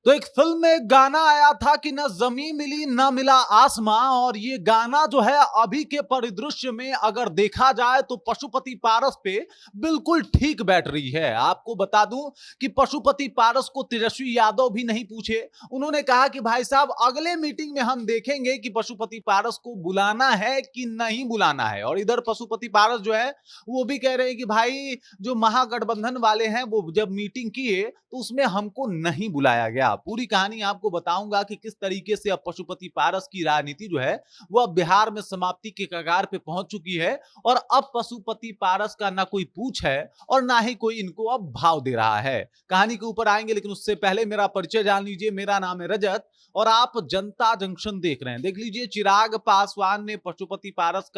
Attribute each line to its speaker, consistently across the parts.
Speaker 1: तो एक फिल्म में गाना आया था कि न जमीन मिली न मिला आसमां, और ये गाना जो है अभी के परिदृश्य में अगर देखा जाए तो पशुपति पारस पे बिल्कुल ठीक बैठ रही है। आपको बता दूं कि पशुपति पारस को तेजस्वी यादव भी नहीं पूछे। उन्होंने कहा कि भाई साहब अगले मीटिंग में हम देखेंगे कि पशुपति पारस को बुलाना है कि नहीं बुलाना है। और इधर पशुपति पारस जो है वो भी कह रहे हैं कि भाई जो महागठबंधन वाले हैं वो जब मीटिंग किए तो उसमें हमको नहीं बुलाया गया। पूरी कहानी आपको बताऊंगा कि किस तरीके से अब पशुपति पारस की राजनीति जो है वो अब बिहार में समाप्ति के कगार पे पहुंच चुकी है। और अब पशुपति पारस का ना कोई पूछ है और ना ही कोई इनको अब भाव दे रहा है। कहानी के ऊपर आएंगे, लेकिन उससे पहले मेरा परिचय जान लीजिए। मेरा नाम है रजत और आप जनता जंक्शन देख रहे हैं। देख लीजिए, चिराग पासवान ने पशुपति पारस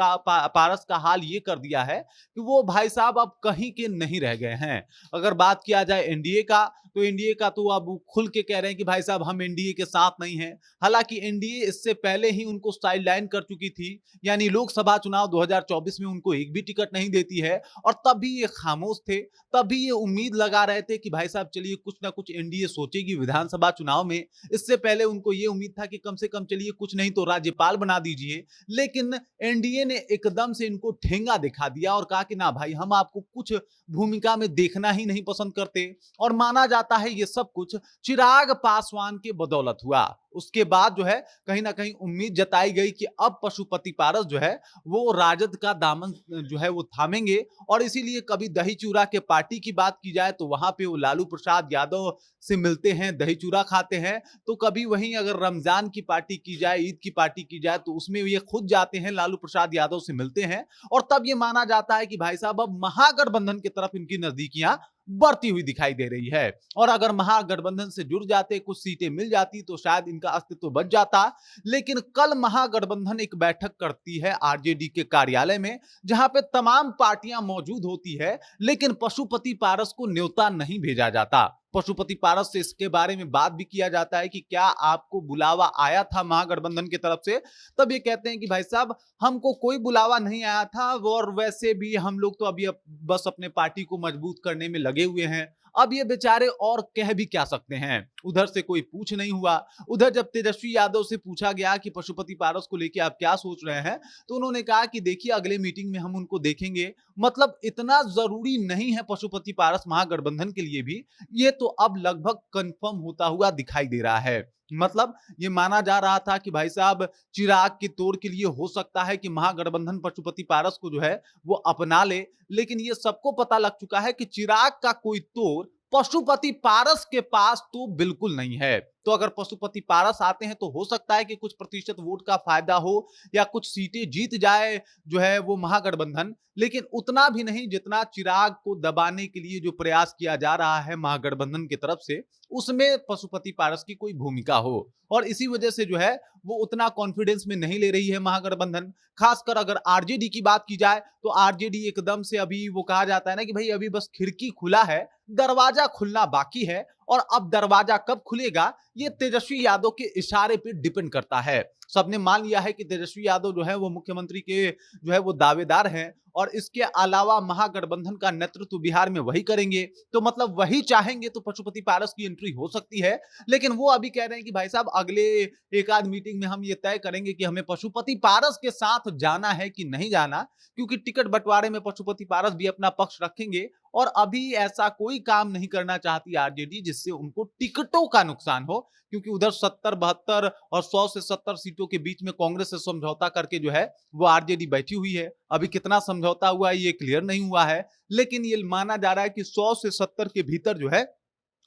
Speaker 1: का हाल ये कर दिया है कि वो भाई साहब अब कहीं के नहीं रह गए हैं। अगर बात किया जाए एनडीए का, तो एनडीए का तो अब खुल के कह रहे हैं कि भाई साहब हम एनडीए के साथ नहीं हैं। हालांकि एनडीए इससे पहले ही उनको साइडलाइन कर चुकी थी, यानी लोकसभा चुनाव 2024 में उनको एक भी टिकट नहीं देती है। और तब भी ये खामोश थे, तब भी ये उम्मीद लगा रहे थे कि भाई साहब चलिए कुछ ना कुछ एनडीए सोचेगी विधानसभा चुनाव में। इससे पहले उनको ये उम्मीद था कि कम से कम चलिए कुछ नहीं तो राज्यपाल बना दीजिए। लेकिन एनडीए ने एकदम से इनको ठेंगा दिखा दिया और कहा कि ना भाई, हम आपको कुछ भूमिका में देखना ही नहीं पसंद करते। और माना जाता है ये सब कुछ चिराग पासवान के बदौलत हुआ। उसके बाद जो है कहीं ना कहीं उम्मीद जताई गई कि अब पशुपति पारस जो है वो राजद का दामन जो है वो थामेंगे। और इसीलिए कभी दही चूरा के पार्टी की बात की जाए तो वहां पे वो लालू प्रसाद यादव से मिलते हैं, दही चूरा खाते हैं। तो कभी वहीं अगर रमजान की पार्टी की जाए, ईद की पार्टी की जाए, तो उसमें ये खुद जाते हैं, लालू प्रसाद यादव से मिलते हैं। और तब ये माना जाता है कि भाई साहब अब महागठबंधन की तरफ इनकी नजदीकियां बढ़ती हुई दिखाई दे रही है। और अगर महागठबंधन से जुड़ जाते, कुछ सीटें मिल जाती, तो शायद इनका अस्तित्व बच जाता। लेकिन कल महागठबंधन एक बैठक करती है आरजेडी के कार्यालय में, जहां पे तमाम पार्टियां मौजूद होती है, लेकिन पशुपति पारस को न्योता नहीं भेजा जाता। पशुपति पारस से इसके बारे में बात भी किया जाता है कि क्या आपको बुलावा आया था महागठबंधन की तरफ से। तब ये कहते हैं कि भाई साहब हमको कोई बुलावा नहीं आया था, और वैसे भी हम लोग तो अभी बस अपने पार्टी को मजबूत करने में लगे हुए हैं। अब ये बेचारे और कह भी क्या सकते हैं। उधर से कोई पूछ नहीं हुआ। उधर जब तेजस्वी यादव से पूछा गया कि पशुपति पारस को लेके आप क्या सोच रहे हैं, तो उन्होंने कहा कि देखिए अगले मीटिंग में हम उनको देखेंगे। मतलब इतना जरूरी नहीं है पशुपति पारस महागठबंधन के लिए भी। ये तो अब लगभग कंफर्म होता हुआ दिखाई दे रहा है। मतलब ये माना जा रहा था कि भाई साहब चिराग की तोड़ के लिए हो सकता है कि महागठबंधन पशुपति पारस को जो है वो अपना ले। लेकिन ये सबको पता लग चुका है कि चिराग का कोई तोड़ पशुपति पारस के पास तो बिल्कुल नहीं है। तो अगर पशुपति पारस आते हैं तो हो सकता है कि कुछ प्रतिशत वोट का फायदा हो या कुछ सीटें जीत जाए जो है वो महागठबंधन। लेकिन उतना भी नहीं जितना चिराग को दबाने के लिए जो प्रयास किया जा रहा है महागठबंधन की तरफ से, उसमें पशुपति पारस की कोई भूमिका हो। और इसी वजह से जो है वो उतना कॉन्फिडेंस में नहीं ले रही है महागठबंधन। खासकर अगर आरजेडी की बात की जाए तो आरजेडी एकदम से, अभी वो कहा जाता है ना कि भाई अभी बस खिड़की खुला है, दरवाजा खुलना बाकी है। और अब दरवाजा कब खुलेगा ये तेजस्वी यादव के इशारे पे डिपेंड करता है। सबने मान लिया है कि तेजस्वी यादव जो है वो मुख्यमंत्री के जो है वो दावेदार हैं, और इसके अलावा महागठबंधन का नेतृत्व बिहार में वही करेंगे। तो मतलब वही चाहेंगे तो पशुपति पारस की एंट्री हो सकती है। लेकिन वो अभी कह रहे हैं कि भाई साहब अगले एक आध मीटिंग में हम ये तय करेंगे कि हमें पशुपति पारस के साथ जाना है कि नहीं जाना, क्योंकि टिकट बंटवारे में पशुपति पारस भी अपना पक्ष रखेंगे। और अभी ऐसा कोई काम नहीं करना चाहती आरजेडी जिससे उनको टिकटों का नुकसान हो, क्योंकि उधर 70 72 और 100 से 70 सीटों के बीच में कांग्रेस से समझौता करके जो है वो आरजेडी बैठी हुई है। अभी कितना समझौता हुआ है ये क्लियर नहीं हुआ है, लेकिन ये माना जा रहा है कि 100 से 70 के भीतर जो है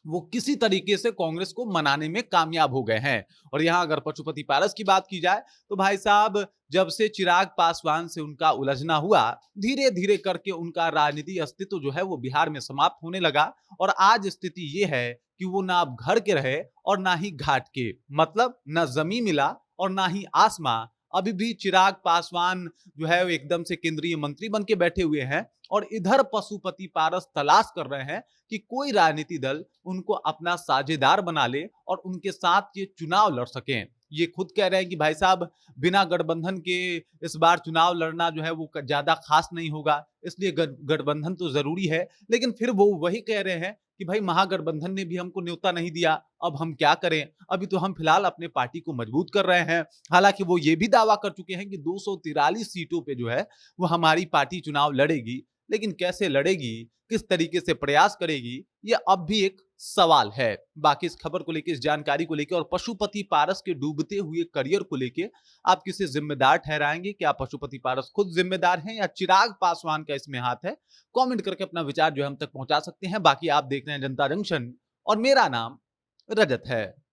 Speaker 1: वो किसी तरीके से कांग्रेस को मनाने में कामयाब हो गए हैं। और यहां अगर पशुपति पारस की बात की जाए तो भाई साहब जब से चिराग पासवान से उनका उलझना हुआ, धीरे धीरे करके उनका राजनीतिक अस्तित्व जो है वो बिहार में समाप्त होने लगा। और आज स्थिति ये है कि वो ना अब घर के रहे और ना ही घाट के। मतलब ना जमीन मिला और ना ही आसमां। अभी भी चिराग पासवान जो है वो एकदम से केंद्रीय मंत्री बन के बैठे हुए हैं, और इधर पशुपति पारस तलाश कर रहे हैं कि कोई राजनीति दल उनको अपना साझेदार बना ले और उनके साथ ये चुनाव लड़ सकें। ये खुद कह रहे हैं कि भाई साहब बिना गठबंधन के इस बार चुनाव लड़ना जो है वो ज्यादा खास नहीं होगा, इसलिए गठबंधन तो जरूरी है। लेकिन फिर वो वही कह रहे हैं कि भाई महागठबंधन ने भी हमको न्योता नहीं दिया, अब हम क्या करें? अभी तो हम फिलहाल अपने पार्टी को मजबूत कर रहे हैं। हालाँकि वो ये भी दावा कर चुके हैं कि 243 सीटों पे जो है वो हमारी पार्टी चुनाव लड़ेगी। लेकिन कैसे लड़ेगी, किस तरीके से प्रयास करेगी, ये अब भी एक सवाल है। बाकी इस खबर को लेके, इस जानकारी को लेके और पशुपति पारस के डूबते हुए करियर को लेके आप किसे जिम्मेदार ठहराएंगे? क्या पशुपति पारस खुद जिम्मेदार हैं या चिराग पासवान का इसमें हाथ है? कमेंट करके अपना विचार जो है हम तक पहुंचा सकते हैं। बाकी आप देख रहे हैं जनता जंक्शन और मेरा नाम रजत है।